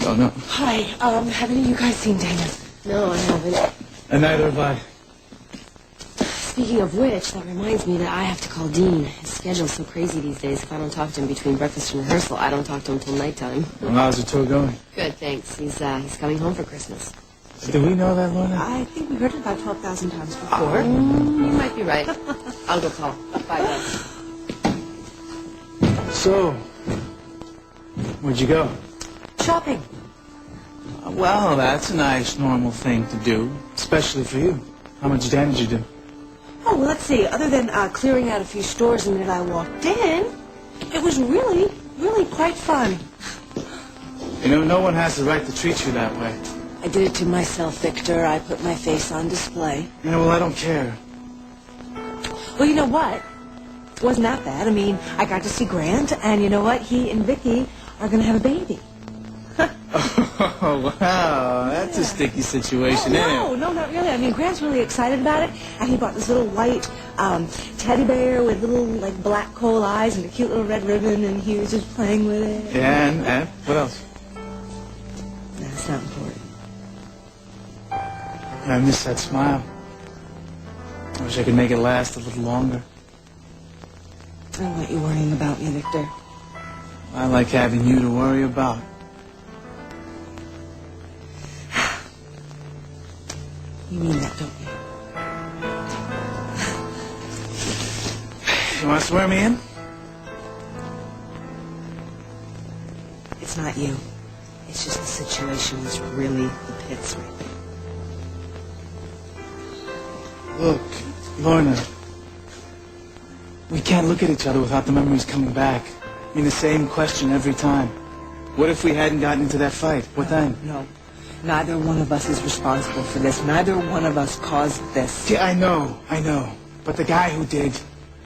Oh, no. Hi, have any of you guys seen Dana? No, I haven't. And neither have I. Speaking of which, that reminds me that I have to call Dean. His schedule's so crazy these days. If I don't talk to him between breakfast and rehearsal, I don't talk to him till nighttime. Well, how's the tour going? Good, thanks. He's coming home for Christmas. Do we know that, Lorna? I think we heard it about 12,000 times before. You might be right. I'll go call. Bye, guys. So, where'd you go? Shopping. Well, that's a nice, normal thing to do, especially for you. How much damage did you do? Oh, well, let's see. Other than clearing out a few stores the minute I walked in, it was really, really quite fun. You know, no one has the right to treat you that way. I did it to myself, Victor. I put my face on display. Yeah, well, I don't care. Well, you know what? It wasn't that bad. I mean, I got to see Grant, and you know what? He and Vicky are going to have a baby. Oh, wow. That's a sticky situation, isn't it? No, not really. I mean, Grant's really excited about it, and he bought this little white teddy bear with little, like, black coal eyes and a cute little red ribbon, and he was just playing with it. Yeah, and what else? That's not important. I miss that smile. I wish I could make it last a little longer. I don't want you worrying about me, Victor. I like having you to worry about. You mean that, don't you? You want to swear me in? It's not you. It's just the situation was really the pits right now. Look, Lorna, we can't look at each other without the memories coming back. I mean, the same question every time. What if we hadn't gotten into that fight? What then? No. Neither one of us is responsible for this. Neither one of us caused this. Yeah, I know. But the guy who did,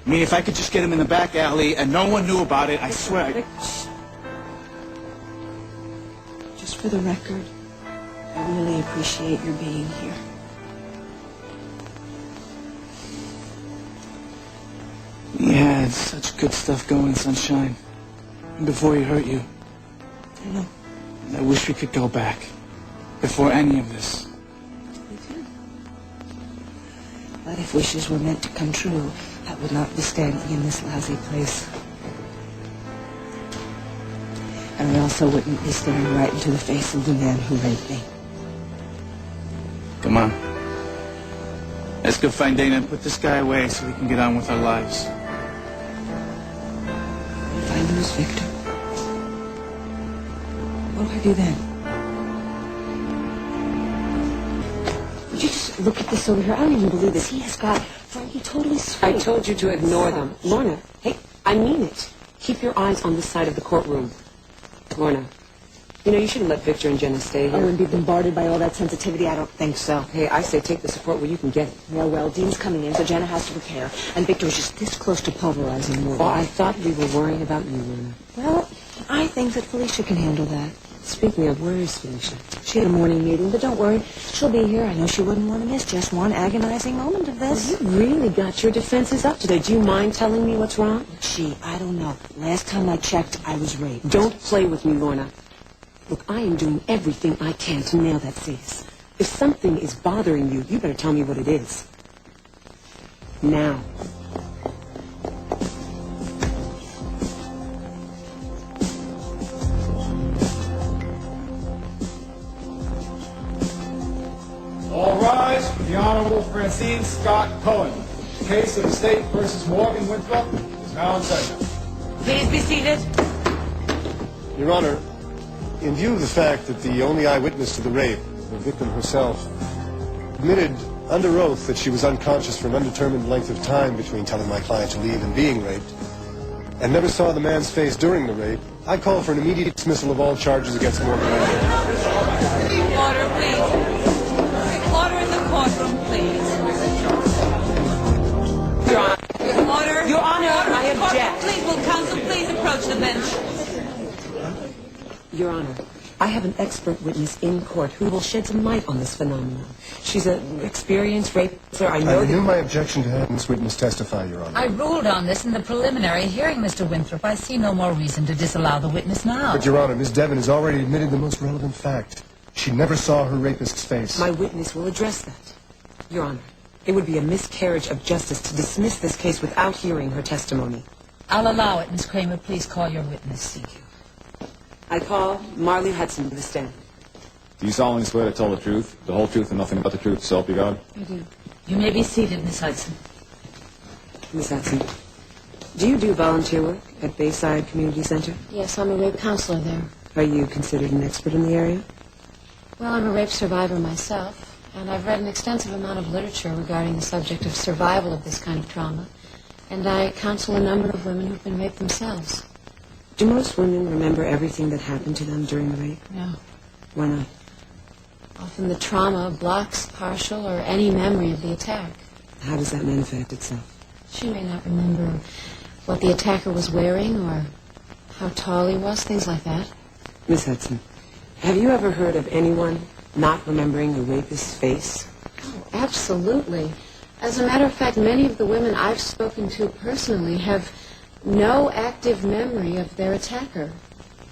I mean, if I could just get him in the back alley and no one knew about it, I swear. Just for the record, I really appreciate your being here. He had such good stuff going, Sunshine. And before he hurt you. I know. And I wish we could go back. Before any of this. Me too. But if wishes were meant to come true, that would not be standing in this lousy place. And I also wouldn't be staring right into the face of the man who raped me. Come on. Let's go find Dana and put this guy away so we can get on with our lives. If I lose Victor, what do I do then? Would you just look at this over here? I don't even believe this. He has got Frankie totally straight. I told you to ignore them. Lorna, hey, I mean it. Keep your eyes on this side of the courtroom. Lorna, you know, you shouldn't let Victor and Jenna stay here. Oh, and be bombarded by all that sensitivity? I don't think so. Hey, I say take the support where you can get it. Well, Dean's coming in, so Jenna has to prepare. And Victor was just this close to pulverizing more. Oh, I thought we were worrying about you, Lorna. Well, I think that Felicia can handle that. Speaking of, where is Felicia? She had a morning meeting, but don't worry. She'll be here. I know she wouldn't want to miss just one agonizing moment of this. Well, you really got your defenses up today. Do you mind telling me what's wrong? Gee, I don't know. Last time I checked, I was raped. Don't play with me, Lorna. Look, I am doing everything I can to nail that case. If something is bothering you, you better tell me what it is. Now. All rise for the Honorable Francine Scott Cohen. The case of the State versus Morgan Winthrop is now in session. Please be seated. Your Honor, in view of the fact that the only eyewitness to the rape, the victim herself, admitted under oath that she was unconscious for an undetermined length of time between telling my client to leave and being raped, and never saw the man's face during the rape, I call for an immediate dismissal of all charges against Morgan Winthrop. Order, please. Order in the courtroom, please. Your Honor. Order. Your Honor, Order I in the courtroom. object. Please, will counsel please approach the bench. Your Honor, I have an expert witness in court who will shed some light on this phenomenon. She's an experienced rapister. I renew my objection to having this witness testify, Your Honor. I ruled on this in the preliminary hearing, Mr. Winthrop. I see no more reason to disallow the witness now. But, Your Honor, Miss Devon has already admitted the most relevant fact. She never saw her rapist's face. My witness will address that. Your Honor, it would be a miscarriage of justice to dismiss this case without hearing her testimony. I'll allow it, Miss Kramer. Please call your witness. Thank you. I call Marley Hudson to the stand. Do you solemnly swear to tell the truth, the whole truth, and nothing but the truth, so help you God? I do. You may be seated, Miss Hudson. Miss Hudson, do you do volunteer work at Bayside Community Center? Yes, I'm a rape counselor there. Are you considered an expert in the area? Well, I'm a rape survivor myself, and I've read an extensive amount of literature regarding the subject of survival of this kind of trauma, and I counsel a number of women who've been raped themselves. Do most women remember everything that happened to them during the rape? No. Why not? Often the trauma blocks partial or any memory of the attack. How does that manifest itself? She may not remember what the attacker was wearing or how tall he was, things like that. Miss Hudson, have you ever heard of anyone not remembering the rapist's face? Oh, absolutely. As a matter of fact, many of the women I've spoken to personally have no active memory of their attacker.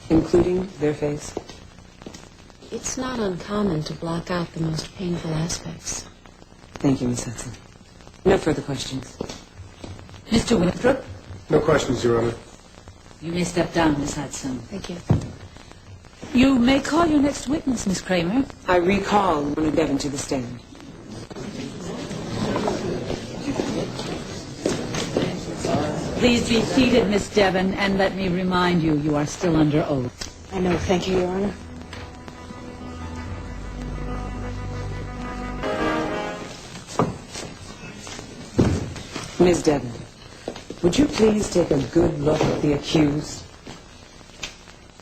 Including their face? It's not uncommon to block out the most painful aspects. Thank you, Miss Hudson. No further questions. Mr. Winthrop, No questions, Your Honor. you may step down, Miss Hudson. Thank you. You may call your next witness, Miss Kramer. I recall Lorna Devon to the stand. Please be seated, Miss Devon, and let me remind you, you are still under oath. I know. Thank you, Your Honor. Ms. Devon, would you please take a good look at the accused?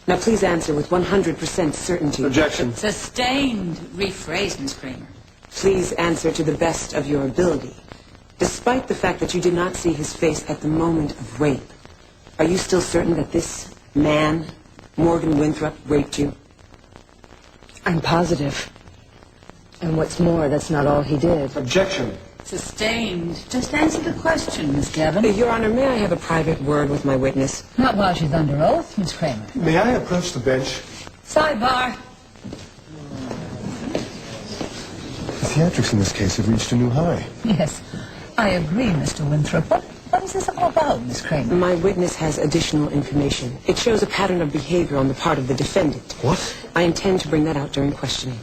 Now please answer with 100% certainty. Objection. Sustained. Rephrase, Miss Kramer. Please answer to the best of your ability. Despite the fact that you did not see his face at the moment of rape, are you still certain that this man, Morgan Winthrop, raped you? I'm positive. And what's more, that's not all he did. Objection. Sustained. Just answer the question, Miss Devon. Your Honor, may I have a private word with my witness? Not while she's under oath, Miss Kramer. May I approach the bench? Sidebar. The theatrics in this case have reached a new high. Yes, I agree, Mr. Winthrop. What is this all about, Miss Kramer? My witness has additional information. It shows a pattern of behavior on the part of the defendant. What? I intend to bring that out during questioning.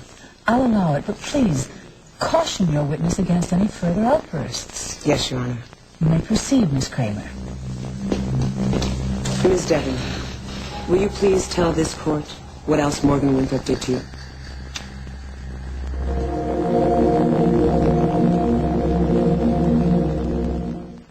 I'll allow it, but please, caution your witness against any further outbursts. Yes, Your Honor. You may proceed, Miss Kramer. Ms. Devon, will you please tell this court what else Morgan Winthrop did to you?